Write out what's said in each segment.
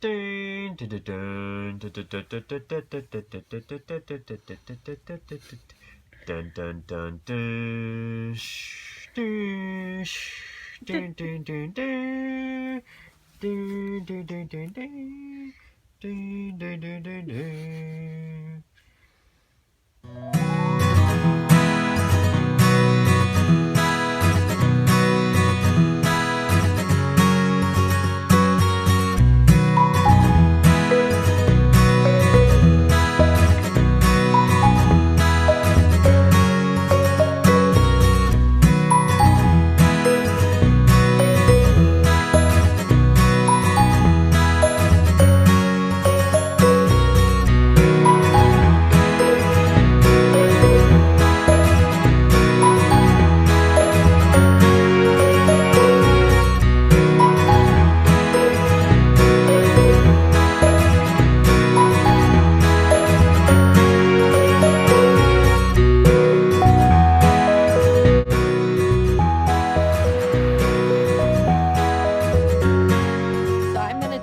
Dun, dun, dun, dun, dun, dun, dun, dun, dun, dun, dun, dun, dun, dun, dun, dun, dun, dun, dun. Shh, dun, shh, dun, dun, dun, dun. Dun, dun, dun, dun, dun. Dun, dun, dun, dun, dun.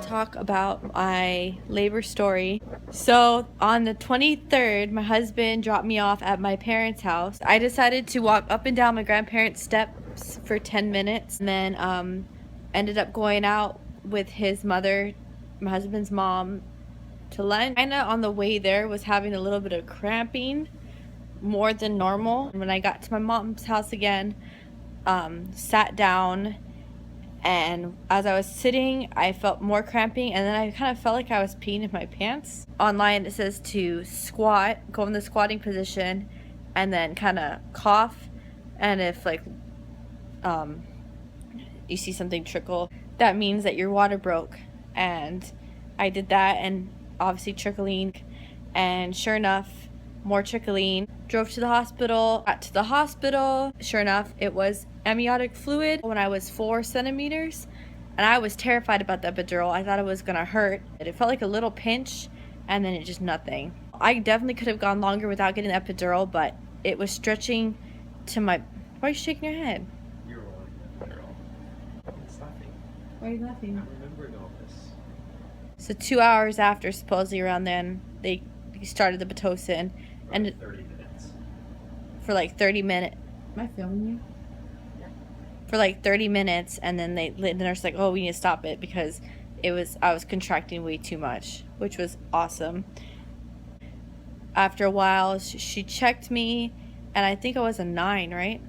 Talk about my labor story. So on the 23rd, my husband dropped me off at my parents' house. I decided to walk up and down my grandparents' steps for 10 minutes and then ended up going out with his mother, my husband's mom, to lunch. Kinda on the way there was having a little bit of cramping, more than normal. When I got to my mom's house again, sat down, and as I was sitting, I felt more cramping, and then I kind of felt like I was peeing in my pants. Online it says to squat, go in the squatting position, and then kind of cough, and if like you see something trickle, that means that your water broke. And I did that, and obviously trickling, and sure enough, more trickling. Drove to the hospital, got to the hospital. Sure enough, it was amniotic fluid when I was 4 centimeters, and I was terrified about the epidural. I thought it was gonna hurt. It felt like a little pinch, and then it just nothing. I definitely could have gone longer without getting the epidural, but it was stretching to my... Why are you shaking your head? You're wrong, epidural. It's laughing. Why are you laughing? I'm remembering all this. So 2 hours after, supposedly around then, they started the Pitocin, and 30 minutes. for like 30 minutes. Am I filming you? Yeah. For like 30 minutes, and then the nurse was like, oh, we need to stop it because I was contracting way too much, which was awesome. After a while, she checked me, and I think I was a 9, right?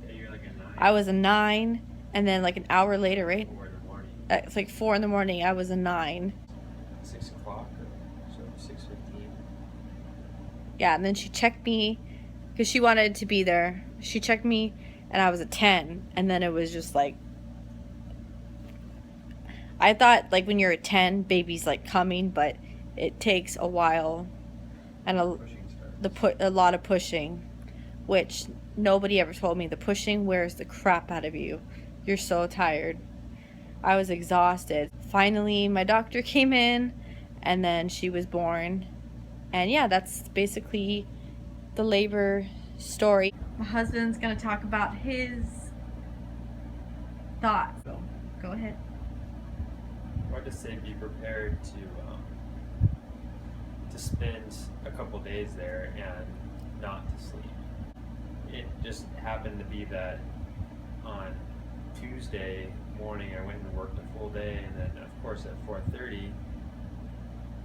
Yeah, you're like a 9. I was a 9, and then like an hour later, right? 4 in the morning. It's like 4 in the morning, I was a 9. 6 o'clock, so 6:15. Yeah, and then she checked me because she wanted to be there. She checked me, and I was a 10, and then it was just like, I thought like when you're a 10, baby's like coming, but it takes a while and a lot of pushing, which nobody ever told me. The pushing wears the crap out of you. You're so tired. I was exhausted. Finally, my doctor came in, and then she was born. And yeah, that's basically the labor story. My husband's gonna talk about his thoughts. So, go ahead. I would just say be prepared to spend a couple days there and not to sleep. It just happened to be that on Tuesday morning I went and worked a full day, and then of course at 4:30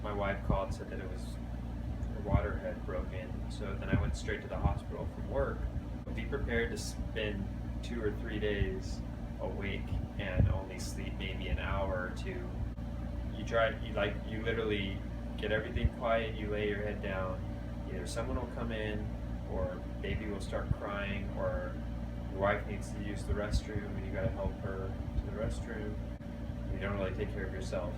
my wife called and said that it was her water had broken. So then I went straight to the hospital from work. Be prepared to spend 2 or 3 days awake and only sleep maybe an hour or two. You literally get everything quiet, you lay your head down, either someone will come in, or baby will start crying, or your wife needs to use the restroom and you gotta help her to the restroom. You don't really take care of yourself.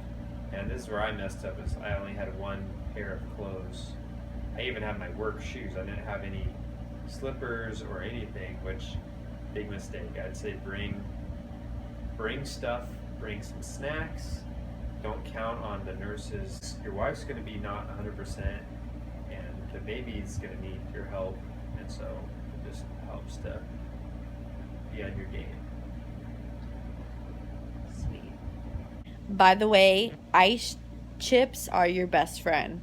And this is where I messed up, is I only had one pair of clothes. I even had my work shoes. I didn't have any slippers or anything, which, big mistake. I'd say bring stuff, bring some snacks. Don't count on the nurses. Your wife's going to be not 100%, and the baby's going to need your help, and so it just helps to be on your game. Sweet. By the way, ice chips are your best friend.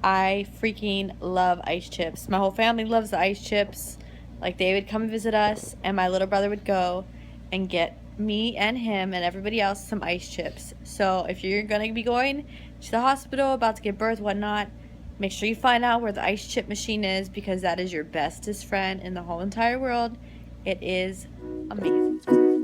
I freaking love ice chips. My whole family loves the ice chips. Like, they would come visit us, and my little brother would go and get me and him and everybody else some ice chips. So if you're gonna be going to the hospital, about to give birth, whatnot, make sure you find out where the ice chip machine is, because that is your bestest friend in the whole entire world. It is amazing.